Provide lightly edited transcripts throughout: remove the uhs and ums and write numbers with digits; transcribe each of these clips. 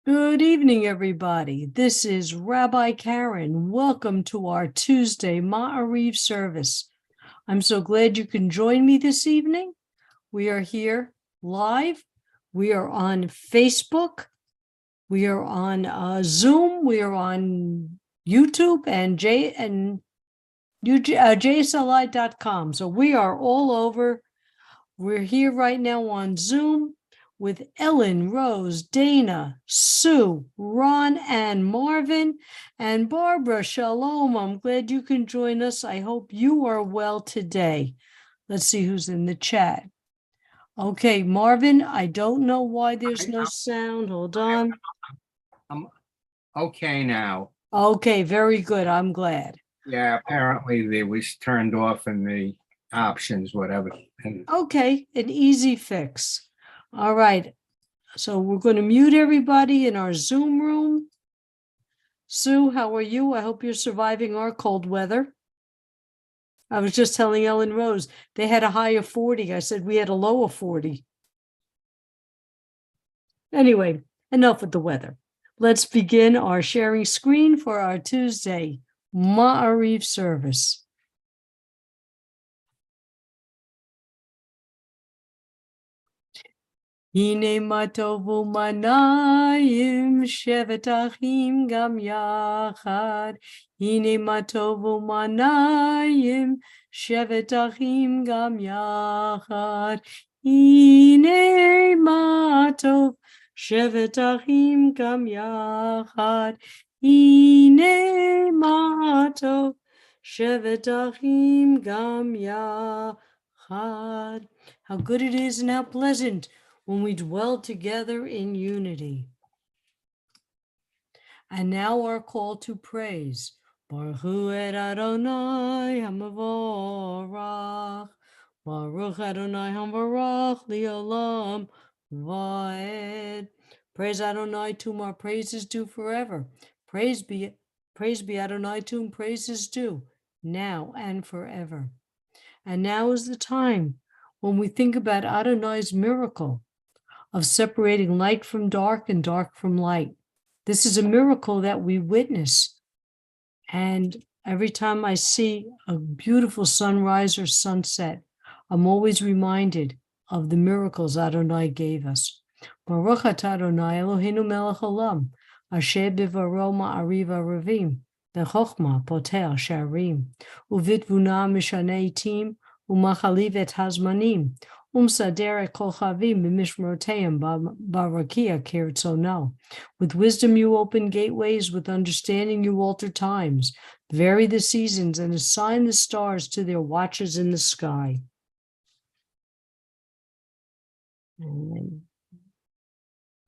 Good evening, everybody. This is Rabbi Karen. Welcome to our Tuesday Maariv service. I'm so glad you can join me this evening. We are here live. We are on Facebook. We are on Zoom. We are on YouTube and JSLI.com. So we are all over. We're here right now on Zoom with Ellen, Rose, Dana, Sue, Ron, and Marvin, and Barbara. Shalom. I'm glad you can join us. I hope you are well today. Let's see who's in the chat. Okay, Marvin, I don't know why there's no sound. Hold on. I'm okay now. Okay, very good. I'm glad. Yeah, apparently it was turned off in the options, whatever. Okay, an easy fix. All right. So we're going to mute everybody in our Zoom room. Sue, how are you? I hope you're surviving our cold weather. I was just telling Ellen Rose, they had a high of 40. I said we had a low of 40. Anyway, enough with the weather. Let's begin our sharing screen for our Tuesday Maariv service. Hine matovu manayim shevet achim gam yachad. Hine matovu manayim shevet achim gam yachad. Hine matov shevet achim gam yachad. Hine matov shevet achim gam yachad. How good it is and how pleasant when we dwell together in unity. And now our call to praise. Baruch hu et Adonai hamavorach. Baruch Adonai hamavorach li'olam va'ed. Praise Adonai, to whom our praise is due forever. Praise be Adonai, to whom praise is due, now and forever. And now is the time when we think about Adonai's miracle of separating light from dark and dark from light. This is a miracle that we witness. And every time I see a beautiful sunrise or sunset, I'm always reminded of the miracles Adonai gave us. Baruch atah Adonai Eloheinu melech olam, asher bivaro ma'ariv aravim, bechokma poter sharim, uvitvuna mishanei tim, umachaliv et hazmanim, Umsader kolchavim b'mishmeroteim barakia kirtzono. With wisdom you open gateways, with understanding you alter times, vary the seasons, and assign the stars to their watches in the sky.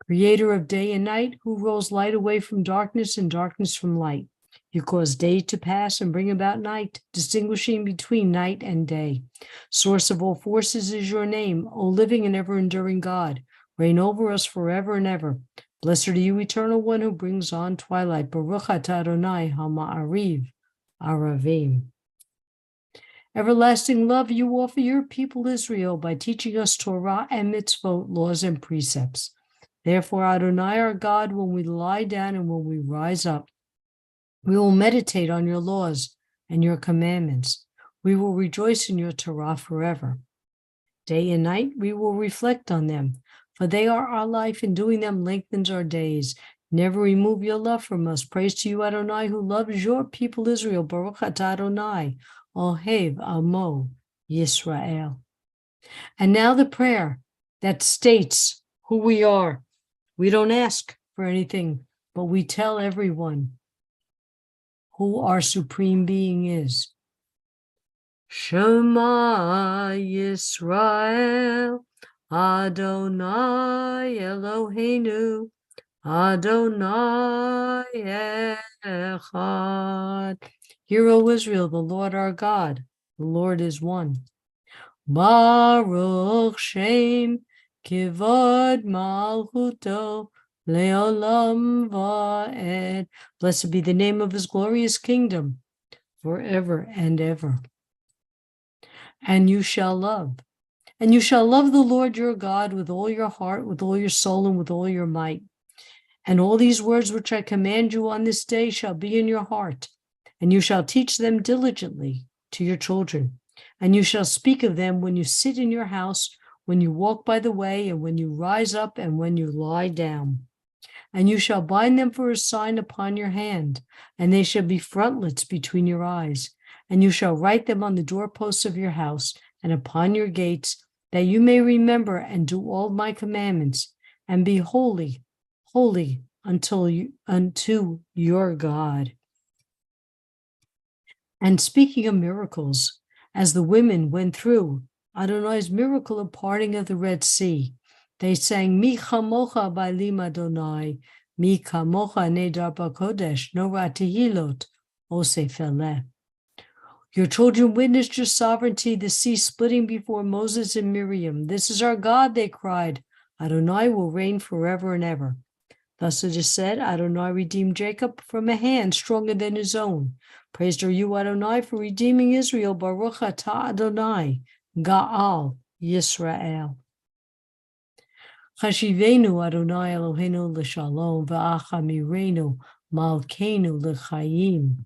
Creator of day and night, who rolls light away from darkness and darkness from light. You cause day to pass and bring about night, distinguishing between night and day. Source of all forces is your name, O living and ever-enduring God. Reign over us forever and ever. Blessed are you, eternal one, who brings on twilight. Baruch atah Adonai ha-ma'ariv aravim. Everlasting love you offer your people Israel by teaching us Torah and mitzvot, laws and precepts. Therefore, Adonai our God, when we lie down and when we rise up, we will meditate on your laws and your commandments. We will rejoice in your Torah forever. Day and night, we will reflect on them, for they are our life, and doing them lengthens our days. Never remove your love from us. Praise to you, Adonai, who loves your people Israel. Baruch atah Adonai, Ohev Amo Yisrael. And now the prayer that states who we are. We don't ask for anything, but we tell everyone who our supreme being is. Shema Yisrael, Adonai Eloheinu, Adonai Echad. Hear, O Israel, the Lord our God, the Lord is one. Baruch Shem Kivod Malchuto Leolam Va'ed. Blessed be the name of his glorious kingdom forever and ever. And you shall love the Lord your God with all your heart, with all your soul, and with all your might. And all these words which I command you on this day shall be in your heart, and you shall teach them diligently to your children. And you shall speak of them when you sit in your house, when you walk by the way, and when you rise up, and when you lie down. And you shall bind them for a sign upon your hand, and they shall be frontlets between your eyes. And you shall write them on the doorposts of your house and upon your gates, that you may remember and do all my commandments, and be holy, holy unto your God. And speaking of miracles, as the women went through Adonai's miracle of parting of the Red Sea, they sang, Mi chamocha ba'lim Adonai, mi kamocha nedar b'kodesh, nora tehilot, osef eleh. Your children witnessed your sovereignty, the sea splitting before Moses and Miriam. This is our God, they cried. Adonai will reign forever and ever. Thus it is said, Adonai redeemed Jacob from a hand stronger than his own. Praised are you, Adonai, for redeeming Israel. Baruch atah Adonai, Ga'al Yisrael. Chashivenu Adonai Eloheinu l'shalom, v'achamirenu malkeinu l'chayim,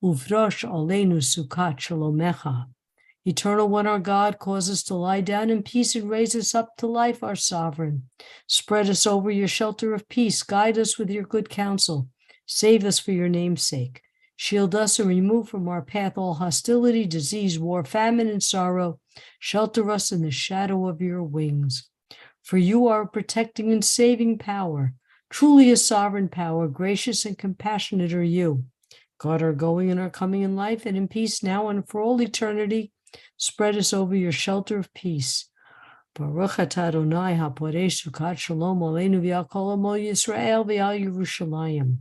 uvrosh aleinu sukat shalomecha. Eternal One, our God, cause us to lie down in peace and raise us up to life, our sovereign. Spread us over your shelter of peace. Guide us with your good counsel. Save us for your name's sake. Shield us and remove from our path all hostility, disease, war, famine, and sorrow. Shelter us in the shadow of your wings. For you are a protecting and saving power. Truly a sovereign power, gracious and compassionate are you. Guard our going and our coming in life and in peace now and for all eternity. Spread us over your shelter of peace. Baruch atah Adonai haporei sukat shalom aleinu v'al kol amo Yisrael v'al Yerushalayim.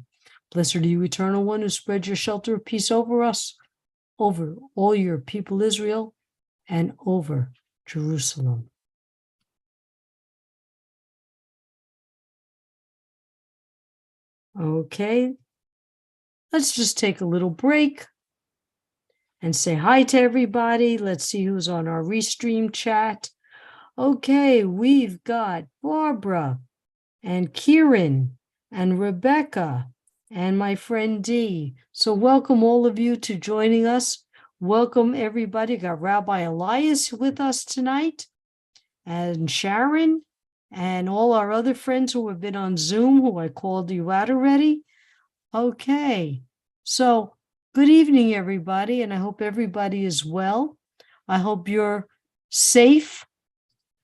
Blessed are you, Eternal One, who spread your shelter of peace over us, over all your people Israel, and over Jerusalem. Okay, let's just take a little break and say hi to everybody. Let's see who's on our Restream chat. Okay, we've got Barbara and Kieran and Rebecca and my friend Dee. So welcome all of you to joining us. Welcome everybody. Got Rabbi Elias with us tonight, and Sharon, and all our other friends who have been on Zoom, who I called you out already. Okay, so good evening, everybody, and I hope everybody is well. I hope you're safe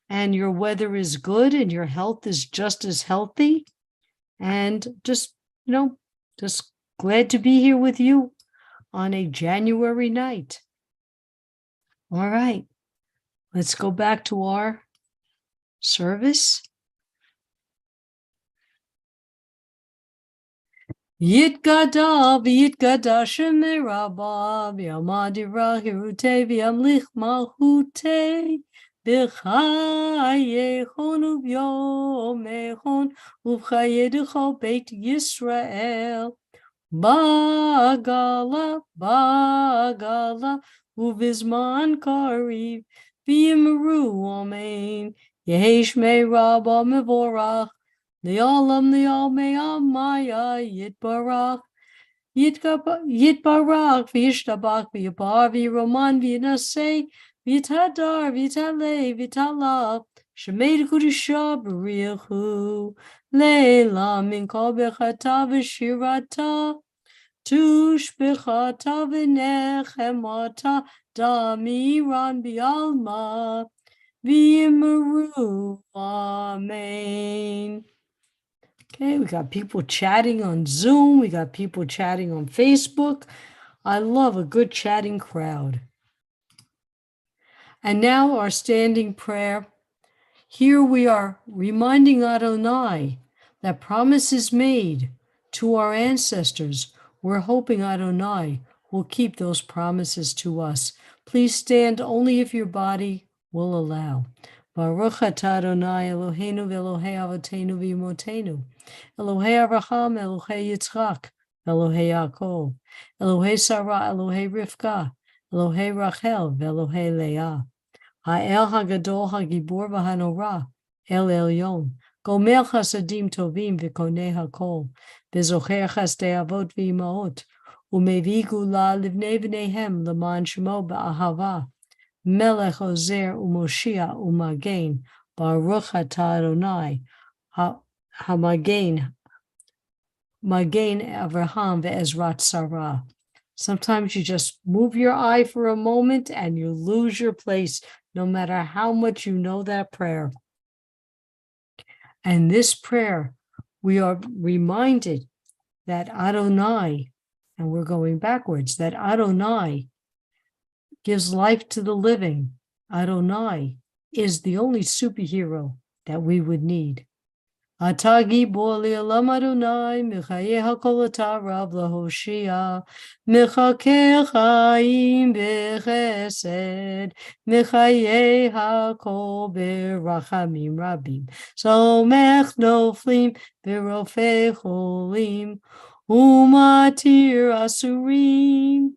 and your weather is good and your health is just as healthy. And just glad to be here with you on a January night. All right, let's go back to our service. Yitgada v'yitgada shemei rabba v'yamadira hirute v'yamlich malchute b'chayechon u'vyomechon u'v'chayedecho beit Yisrael ba'gala u'vizman kariv v'yimru amen yehesh mei rabba mevorach Li'olam Maya Yitbarach V'yishtabach V'yipar V'yiroman V'yinaseh V'yitadar V'yitaleh V'yitalach Shemei Kudusha B'richu Leila Min Kol Bechata V'shirata Tushbechata V'nechemata Damiran B'alma V'yimaru Amen. Okay, we got people chatting on Zoom. We got people chatting on Facebook. I love a good chatting crowd. And now our standing prayer. Here we are reminding Adonai that promises made to our ancestors. We're hoping Adonai will keep those promises to us. Please stand only if your body will allow. Baruch atah Adonai Eloheinu v'Elohei Avotenu v'Imotenu, Elohei Avraham, Elohei Yitzchak, Elohei Yaakov, Elohei Sarah, Elohei Rivka, Elohei Rachel, v'Elohei Leah, Ha'el HaGadol HaGibor v'Hanorah, El Elyon, גומר חסדים טובים וקונה הכל, וזוכר חסדי אבות ואימהות, ומביא גאולה לבני בניהם למען שמו באהבה. מלך עוזר ומושיע ומגן, ברוך אתה אדוני, המגן, מגן אברהם ועזרת שרה. Sometimes you just move your eye for a moment and you lose your place, no matter how much you know that prayer. And this prayer, we are reminded that Adonai, and we're going backwards, that Adonai gives life to the living. Adonai is the only superhero that we would need. אתה גיבור לעולם אדוני, מחיי הכל אתה רב להושיע, מחכה חיים בחסד, מחיי הכל ברחמים רבים, סומך נופלים ורופא חולים, ומתיר אסורים,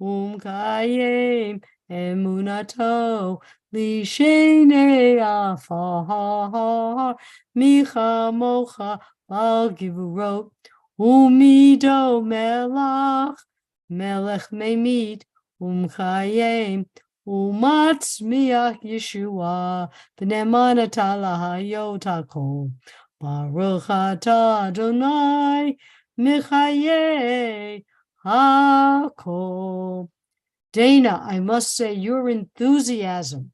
ומקיים אמונתו, לשני עפר, מי כמוך בעל גבורות, ומידו מלך ממית, ומקיים, ומצמיח ישועה, ונאמן אתה להיות הכל. ברוך אתה אדוני, מחיי הכל. Dana, I must say your enthusiasm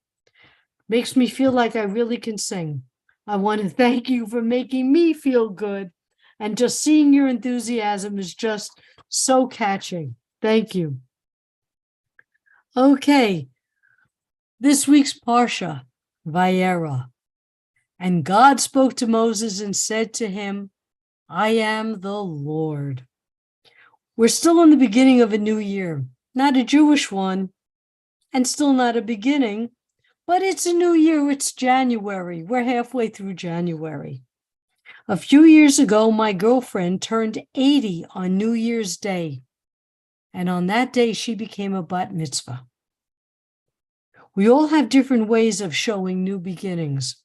makes me feel like I really can sing. I want to thank you for making me feel good. And just seeing your enthusiasm is just so catching. Thank you. Okay. This week's Parsha, Vayera. And God spoke to Moses and said to him, I am the Lord. We're still in the beginning of a new year. Not a Jewish one, and still not a beginning, but it's a new year. It's January. We're halfway through January. A few years ago, my girlfriend turned 80 on New Year's Day, and on that day, she became a bat mitzvah. We all have different ways of showing new beginnings.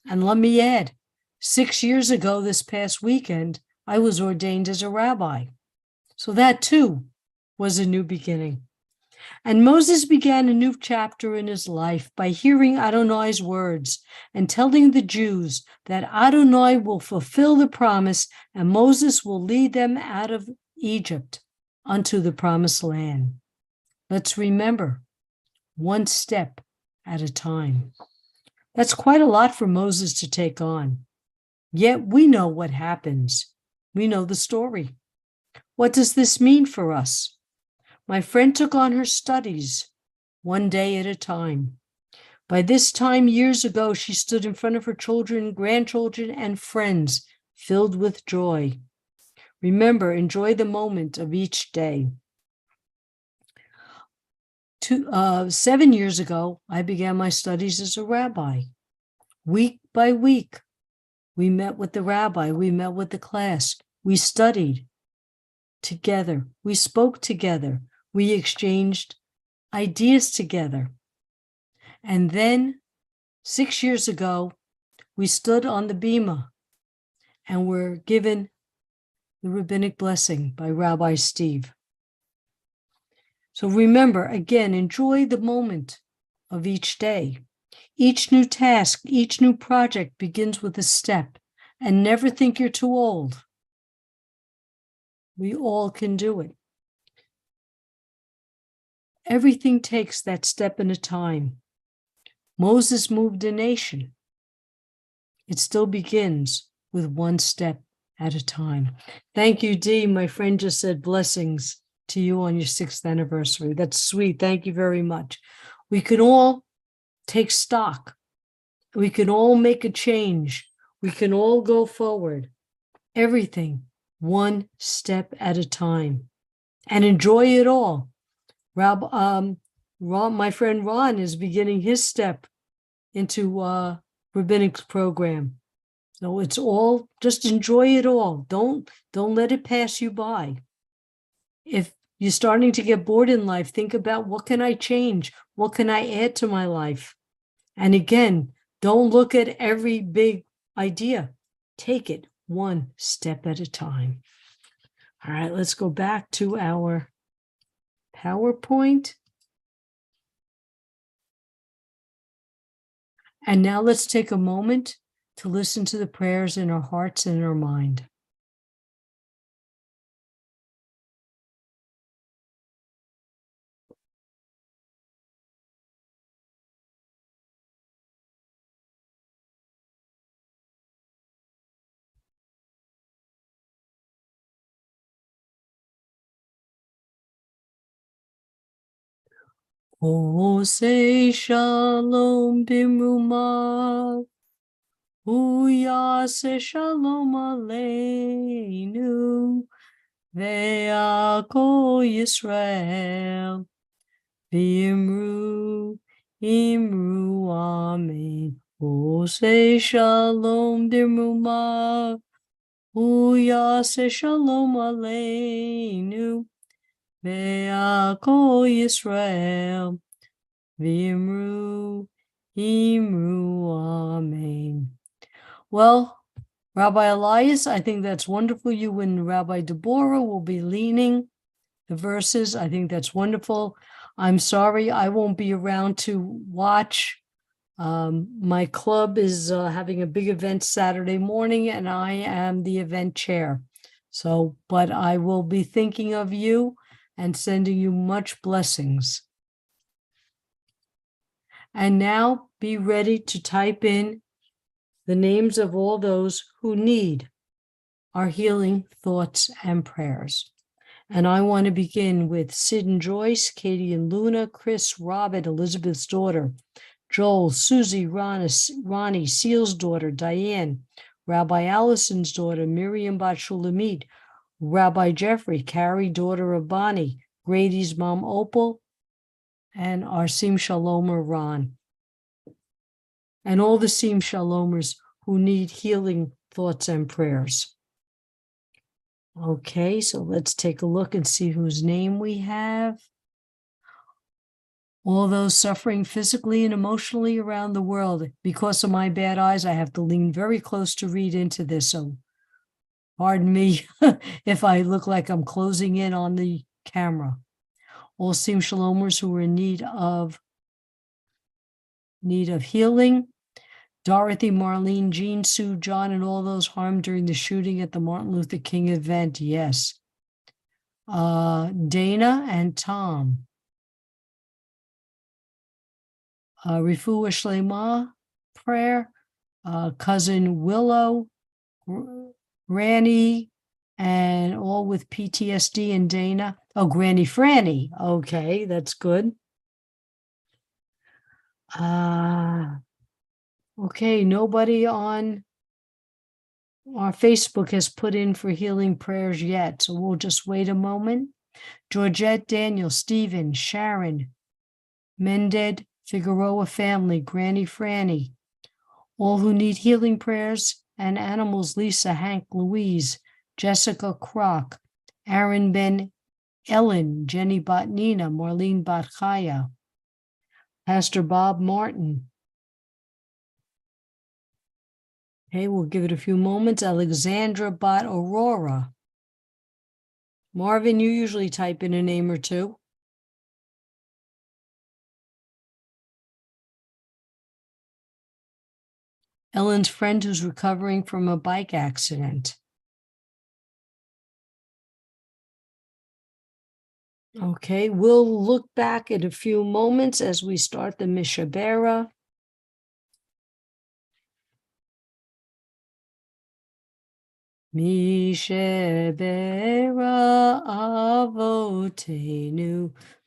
And let me add, 6 years ago, this past weekend, I was ordained as a rabbi. So that too was a new beginning. And Moses began a new chapter in his life by hearing Adonai's words and telling the Jews that Adonai will fulfill the promise and Moses will lead them out of Egypt unto the promised land. Let's remember, one step at a time. That's quite a lot for Moses to take on. Yet we know what happens. We know the story. What does this mean for us? My friend took on her studies one day at a time. By this time, years ago, she stood in front of her children, grandchildren, and friends, filled with joy. Remember, enjoy the moment of each day. 7 years ago, I began my studies as a rabbi. Week by week, we met with the rabbi, we met with the class, we studied together, we spoke together, we exchanged ideas together. And then 6 years ago, we stood on the bima and were given the rabbinic blessing by Rabbi Steve. So remember, again, enjoy the moment of each day. Each new task, each new project begins with a step, and never think you're too old. We all can do it. Everything takes that step in a time. Moses moved a nation. It still begins with one step at a time. Thank you, Dee. My friend just said blessings to you on your 6th anniversary. That's sweet. Thank you very much. We can all take stock. We can all make a change. We can all go forward. Everything one step at a time, and enjoy it all. Ron, my friend Ron is beginning his step into rabbinic program. So it's all, just enjoy it all. Don't let it pass you by. If you're starting to get bored in life, think about, what can I change? What can I add to my life? And again, don't look at every big idea. take it one step at a time. All right, let's go back to our PowerPoint. And now let's take a moment to listen to the prayers in our hearts and our mind. Oh, say shalom bimrumav. Uyase shalom aleinu. Ve'ako Yisrael. V'imru, imru, amen. Oh, say shalom bimrumav. Uyase shalom aleinu. Ve'ako Yisrael. V'imru, imru, amen. Well, Rabbi Elias, I think that's wonderful. You and Rabbi Deborah will be leaning the verses. I think that's wonderful. I'm sorry I won't be around to watch. My club is having a big event Saturday morning, and I am the event chair. So, but I will be thinking of you and sending you much blessings. And now be ready to type in the names of all those who need our healing thoughts and prayers. And I want to begin with Sid and Joyce, Katie and Luna, Chris, Robert, Elizabeth's daughter, Joel, Susie, Ronnie, Seal's daughter, Diane, Rabbi Allison's daughter, Miriam Bat Shulamit, Rabbi Jeffrey, Carrie, daughter of Bonnie, Grady's mom, Opal, and our Sim Shalomer, Ron. And all the Sim Shalomers who need healing thoughts and prayers. Okay, so let's take a look and see whose name we have. All those suffering physically and emotionally around the world. Because of my bad eyes, I have to lean very close to read into this. So pardon me if I look like I'm closing in on the camera. All Sim Shalomers who are in need of healing. Dorothy, Marlene, Jean, Sue, John, and all those harmed during the shooting at the Martin Luther King event. Yes. Dana and Tom. Refuah Shlema prayer. Cousin Willow, Granny, and all with PTSD, and Dana. Oh, Granny Franny. Okay, that's good. Okay, nobody on our Facebook has put in for healing prayers yet, so we'll just wait a moment. Georgette, Daniel, Stephen, Sharon, Mended, Figueroa family, Granny Franny, all who need healing prayers, and animals, Lisa, Hank, Louise, Jessica Kroc, Aaron Ben Ellen, Jenny Botnina, Marlene Batchaya, Pastor Bob Martin. Okay, we'll give it a few moments. Alexandra Bot Aurora. Marvin, you usually type in a name or two. Ellen's friend who's recovering from a bike accident. Okay, we'll look back at a few moments as we start the Mishabera. Mishabera avotenu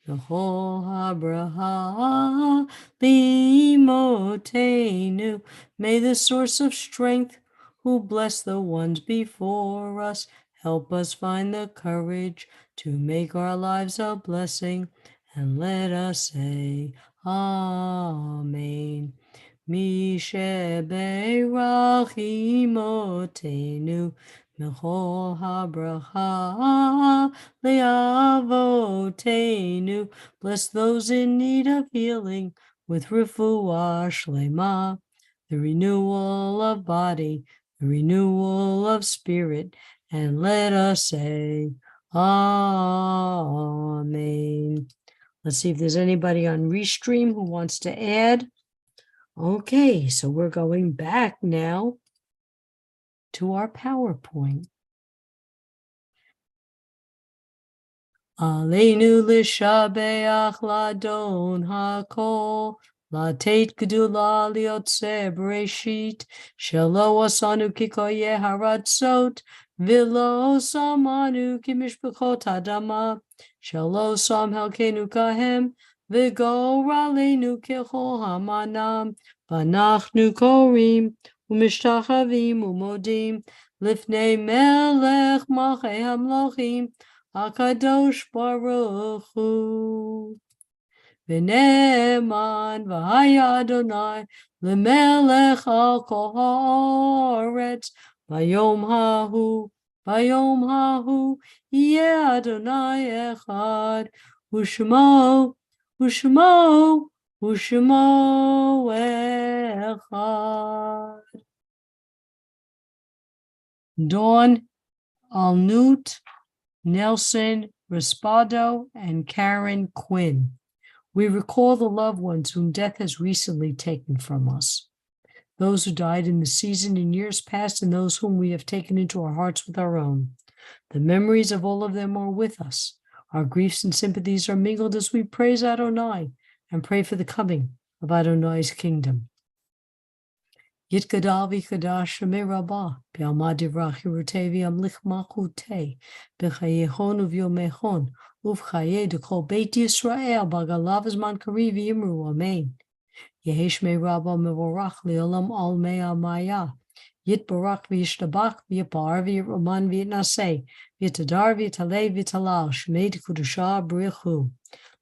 l'chol habraha limotenu. May the source of strength who bless the ones before us help us find the courage to make our lives a blessing, and let us say Amen. Misheberach imotenu Mechol habracha leavotenu. Bless those in need of healing with refuah shlema, the renewal of body, the renewal of spirit, and let us say, Amen. Let's see if there's anybody on Restream who wants to add. Okay, so we're going back now to our PowerPoint. Aleinu l'shabeach ladon hakol, latet gedula liotze bereshit, shelo asanu kikoye haratzot, v'lo samanu kimishpachot adama, shelo sam helkenu kahem, v'gor aleinu kechol hamanam, v'anachnu korim, u'mishtachavim u'modim, lifnei melech malchei hamlochim, HaKadosh Baruch Hu. V'ne'eman v'haya Adonai l'melech al kol ha'aretz v'yom hahu yeh Adonai echad u'shmo echad. Dawn Alnut, Nelson Raspado, and Karen Quinn. We recall the loved ones whom death has recently taken from us, those who died in the season in years past, and those whom we have taken into our hearts with our own. The memories of all of them are with us. Our griefs and sympathies are mingled as we praise Adonai and pray for the coming of Adonai's kingdom. Yitgadal v'chadash shemei rabbah, b'alma divrach yirutei v'yamlich malchutei, b'chayehon uv'yomechon, uv'chayeh d'kol beit Yisrael, b'galav zman kariv v'yimru, amen. Yehi shmei rabbah mevorach li'olam al mei amaya, yitbarach v'yishtabach v'yipar v'yiraman v'yitnaseh, v'yitadar v'yitaleh v'yitalal, shmei d'kudusha b'richu.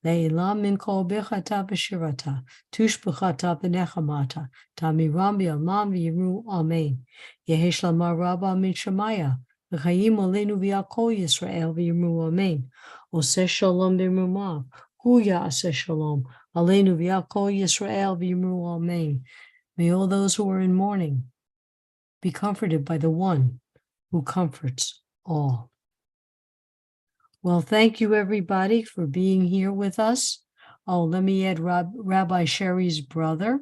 Le'ilam min kol b'chata b'shirata, tushb'chata b'nechamata, tamiram b'yalman v'yiru, amen. Yehesh lamar rabba min shamaya, v'chayim olenu v'yakol Yisrael v'yiru, amen. Oseh shalom b'rumav, hu ya'aseh shalom, olenu v'yakol Yisrael v'yiru, amen. May all those who are in mourning be comforted by the one who comforts all. Well, thank you, everybody, for being here with us. Oh, let me add Rabbi Sherry's brother,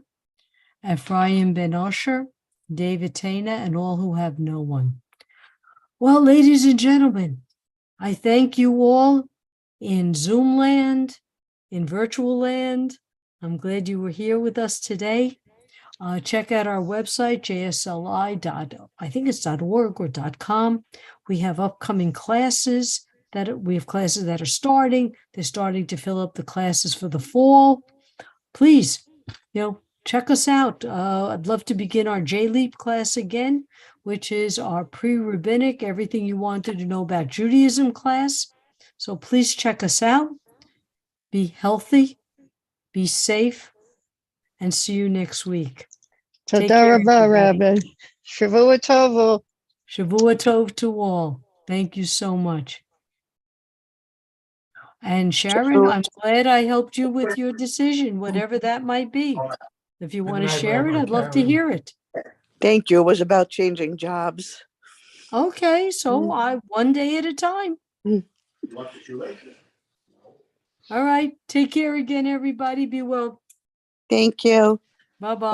Ephraim Ben Osher, David Tana, and all who have no one. Well, ladies and gentlemen, I thank you all in Zoom land, in virtual land. I'm glad you were here with us today. Check out our website, JSLI.org or .com. We have upcoming classes. We have classes that are starting. They're starting to fill up the classes for the fall. Please, check us out. I'd love to begin our J-Leap class again, which is our pre-rabbinic, everything you wanted to know about Judaism class. So please check us out. Be healthy, be safe, and see you next week. Take care, Rabbi. Shavua Tov. Shavua Tov to all. Thank you so much. And Sharon, I'm glad I helped you with your decision, whatever that might be. If you want to share it, I'd love to hear it. Thank you. It was about changing jobs. Okay, so one day at a time. All right, take care again, everybody. Be well. Thank you. Bye-bye.